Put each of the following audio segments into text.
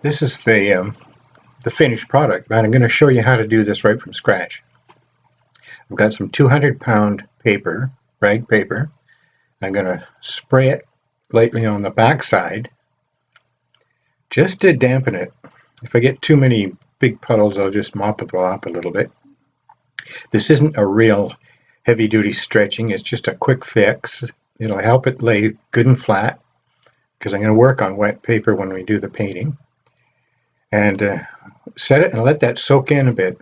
This is the finished product, and I'm going to show you how to do this right from scratch. I've got some 200-pound paper, rag paper. I'm going to spray it lightly on the back side just to dampen it. If I get too many big puddles, I'll just mop it up a little bit. This isn't a real heavy-duty stretching. It's just a quick fix. It'll help it lay good and flat because I'm going to work on wet paper when we do the painting. And set it and let that soak in a bit.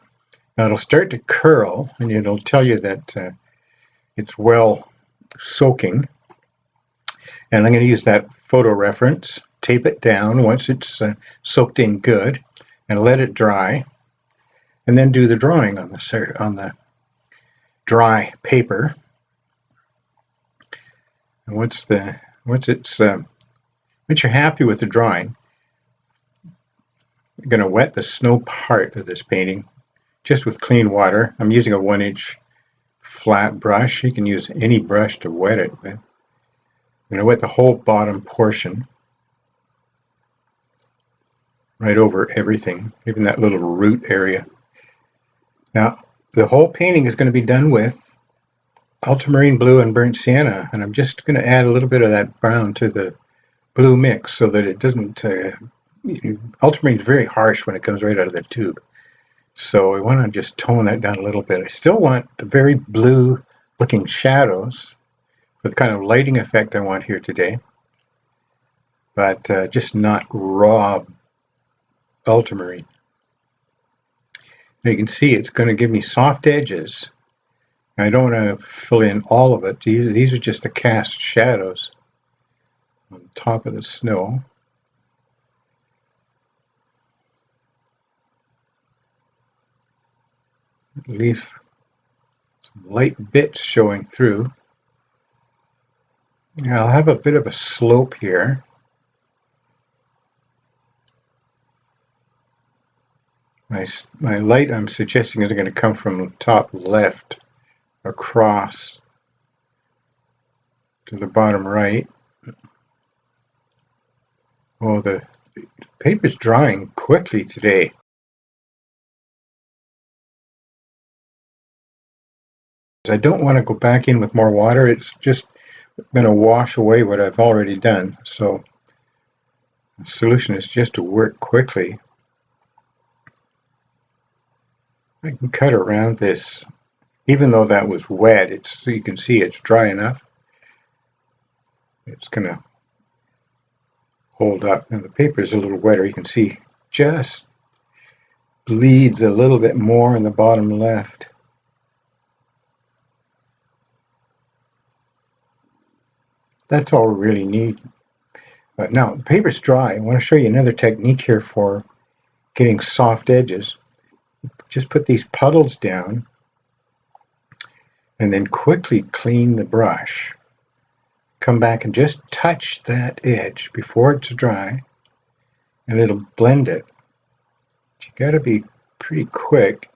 Now it'll start to curl, and it'll tell you that it's well soaking. And I'm going to use that photo reference, tape it down once it's soaked in good, and let it dry. And then do the drawing on the dry paper. And once you're happy with the drawing, I'm going to wet the snow part of this painting just with clean water. I'm using a 1-inch flat brush. You can use any brush to wet it with. I'm going to wet the whole bottom portion right over everything, even that little root area. Now, the whole painting is going to be done with ultramarine blue and burnt sienna, and I'm just going to add a little bit of that brown to the blue mix so that it doesn't ultramarine is very harsh when it comes right out of the tube, so I want to just tone that down a little bit. I still want the very blue looking shadows for the kind of lighting effect I want here today, but just not raw ultramarine. Now you can see it's going to give me soft edges. I don't want to fill in all of it. These are just the cast shadows on top of the snow. Leave some light bits showing through. Now I'll have a bit of a slope here. My light I'm suggesting is going to come from the top left across to the bottom right. Oh, the paper's drying quickly today. I don't want to go back in with more water. It's just going to wash away what I've already done. So the solution is just to work quickly. I can cut around this. Even though that was wet, so you can see it's dry enough. It's going to hold up. And the paper is a little wetter. You can see just bleeds a little bit more in the bottom left. That's all we really need. But now the paper's dry. I want to show you another technique here for getting soft edges. Just put these puddles down and then quickly clean the brush. Come back and just touch that edge before it's dry, and it'll blend it. But you got to be pretty quick.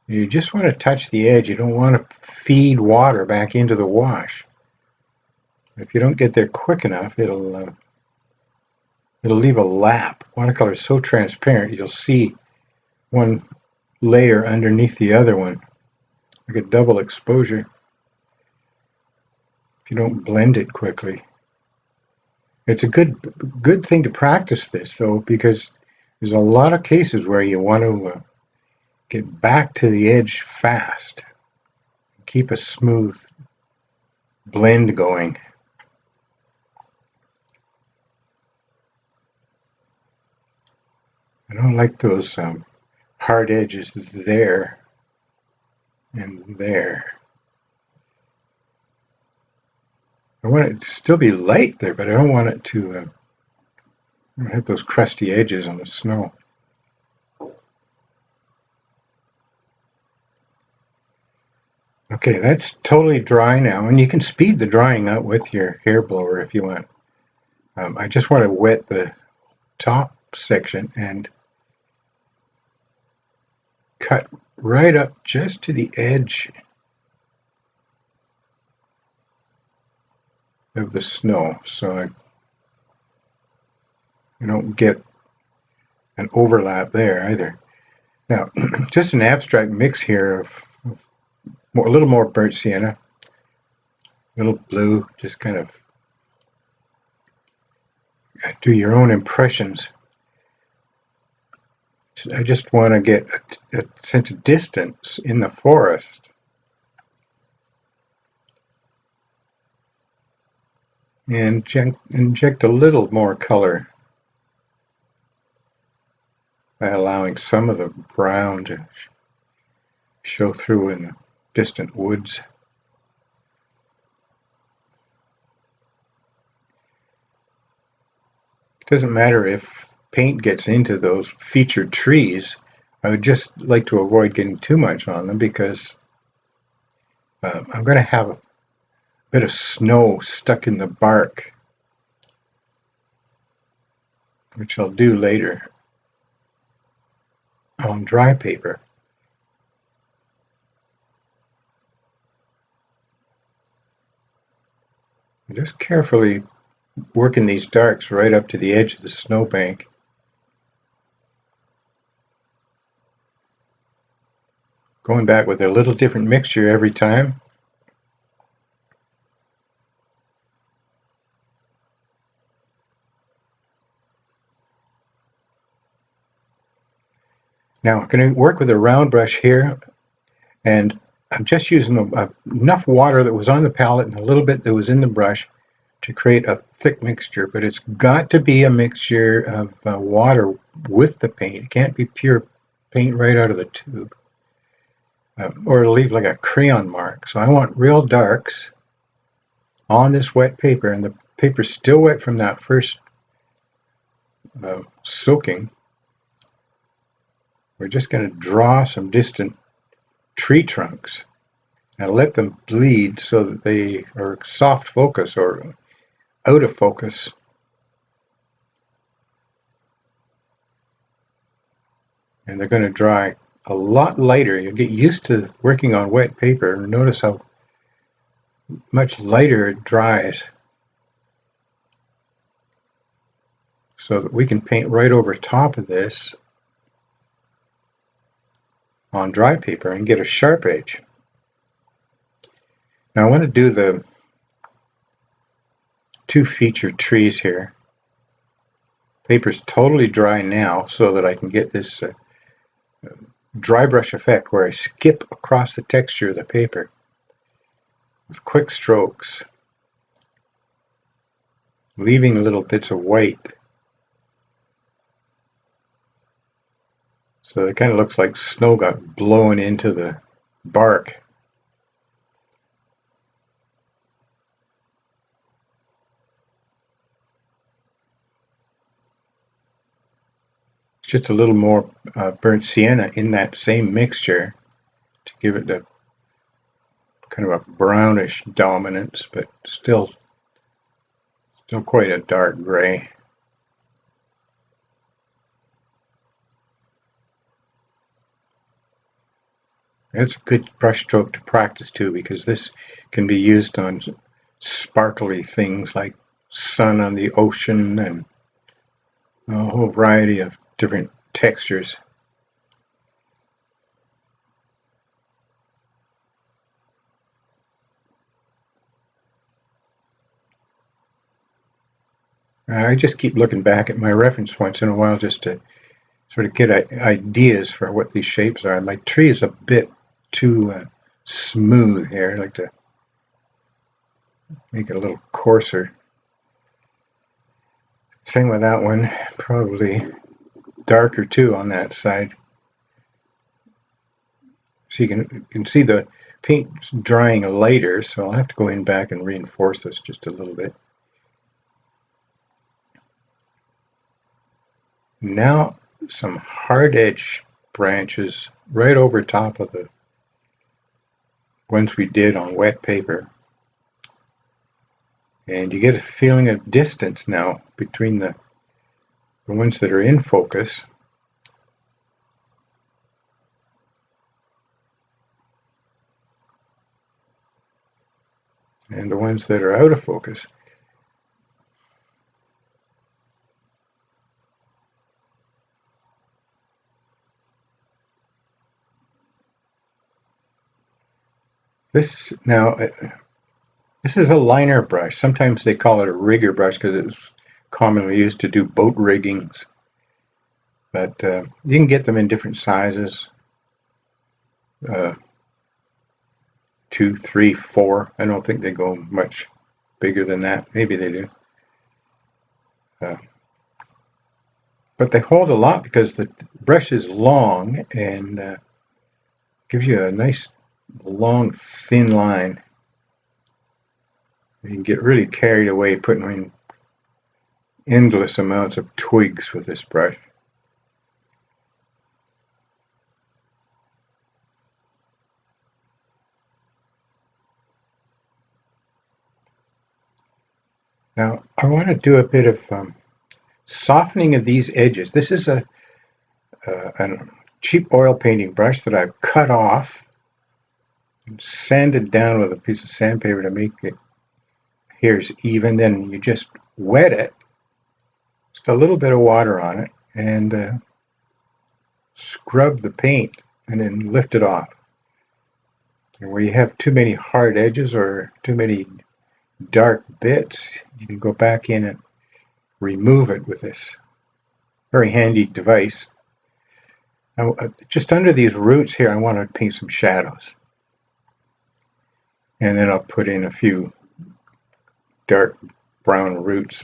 You just want to touch the edge. You don't want to feed water back into the wash. If you don't get there quick enough, it'll leave a lap. Watercolor is so transparent, you'll see one layer underneath the other one, like a double exposure, if you don't blend it quickly. It's a good thing to practice this, though, because there's a lot of cases where you want to get back to the edge fast, keep a smooth blend going. I don't like those hard edges there and there. I want it to still be light there, but I don't want it to have those crusty edges on the snow. Okay, that's totally dry now, and you can speed the drying up with your hair blower if you want. I just want to wet the top section and cut right up just to the edge of the snow, so I don't get an overlap there either. Now, just an abstract mix here of a little more burnt sienna, a little blue, just kind of do your own impressions. I just want to get a sense of distance in the forest. And inject a little more color by allowing some of the brown to show through in the distant woods. It doesn't matter if paint gets into those featured trees. I would just like to avoid getting too much on them because I'm going to have a bit of snow stuck in the bark, which I'll do later on dry paper. Just carefully working these darks right up to the edge of the snowbank. Going back with a little different mixture every time. Now I'm going to work with a round brush here, and I'm just using enough water that was on the palette and a little bit that was in the brush to create a thick mixture, but it's got to be a mixture of water with the paint. It can't be pure paint right out of the tube, or it'll leave like a crayon mark. So I want real darks on this wet paper, and the paper's still wet from that first soaking. We're just going to draw some distant tree trunks and let them bleed so that they are soft focus or out of focus. And they're going to dry a lot lighter. You'll get used to working on wet paper and notice how much lighter it dries, so that we can paint right over top of this on dry paper and get a sharp edge. Now I want to do the two featured trees here. Paper's totally dry now so that I can get this dry brush effect where I skip across the texture of the paper with quick strokes, leaving little bits of white. So it kind of looks like snow got blown into the bark. Just a little more burnt sienna in that same mixture to give it the kind of a brownish dominance, but still quite a dark gray. It's a good brush stroke to practice too, because this can be used on sparkly things like sun on the ocean and a whole variety of different textures. I just keep looking back at my reference once in a while just to sort of get ideas for what these shapes are. My tree is a bit too smooth here. I'd like to make it a little coarser. Same with that one, probably darker too on that side. So you can see the paint drying lighter, so I'll have to go in back and reinforce this just a little bit. Now some hard edge branches right over top of the ones we did on wet paper. And you get a feeling of distance now between the ones that are in focus and the ones that are out of focus. This now, this is a liner brush. Sometimes they call it a rigger brush because it's commonly used to do boat riggings. But you can get them in different sizes. 2, 3, 4. I don't think they go much bigger than that. Maybe they do. But they hold a lot because the brush is long and gives you a nice long thin line. You can get really carried away putting in endless amounts of twigs with this brush. Now I want to do a bit of softening of these edges. This is a cheap oil painting brush that I've cut off and sanded down with a piece of sandpaper to make it here's even. Then you just wet it, just a little bit of water on it, and scrub the paint and then lift it off. And where you have too many hard edges or too many dark bits, you can go back in and remove it with this very handy device. Now, just under these roots here, I want to paint some shadows. And then I'll put in a few dark brown roots,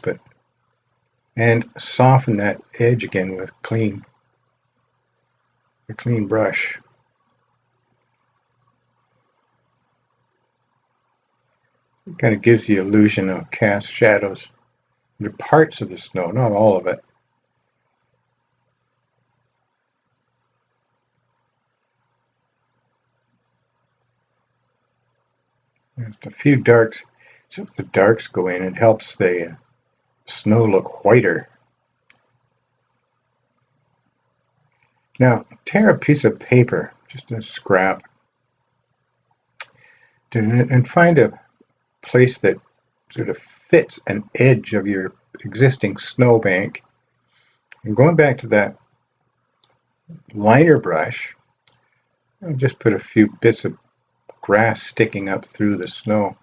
and soften that edge again with a clean brush. It kind of gives the illusion of cast shadows under parts of the snow, not all of it. Just a few darks. So if the darks go in, it helps the snow look whiter. Now, tear a piece of paper, just a scrap, and find a place that sort of fits an edge of your existing snowbank. And going back to that liner brush, I'll just put a few bits of grass sticking up through the snow.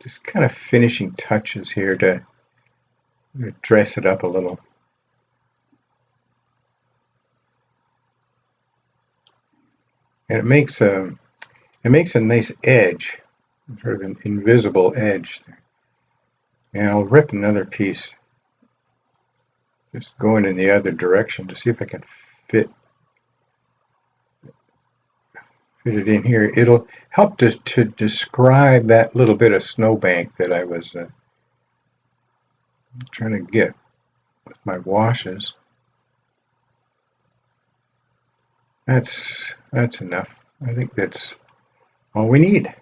Just kind of finishing touches here to dress it up a little. And it makes a nice edge, sort of an invisible edge there. And I'll rip another piece, just going in the other direction to see if I can fit it in here. It'll help to describe that little bit of snowbank that I was trying to get with my washes. That's enough. I think that's all we need.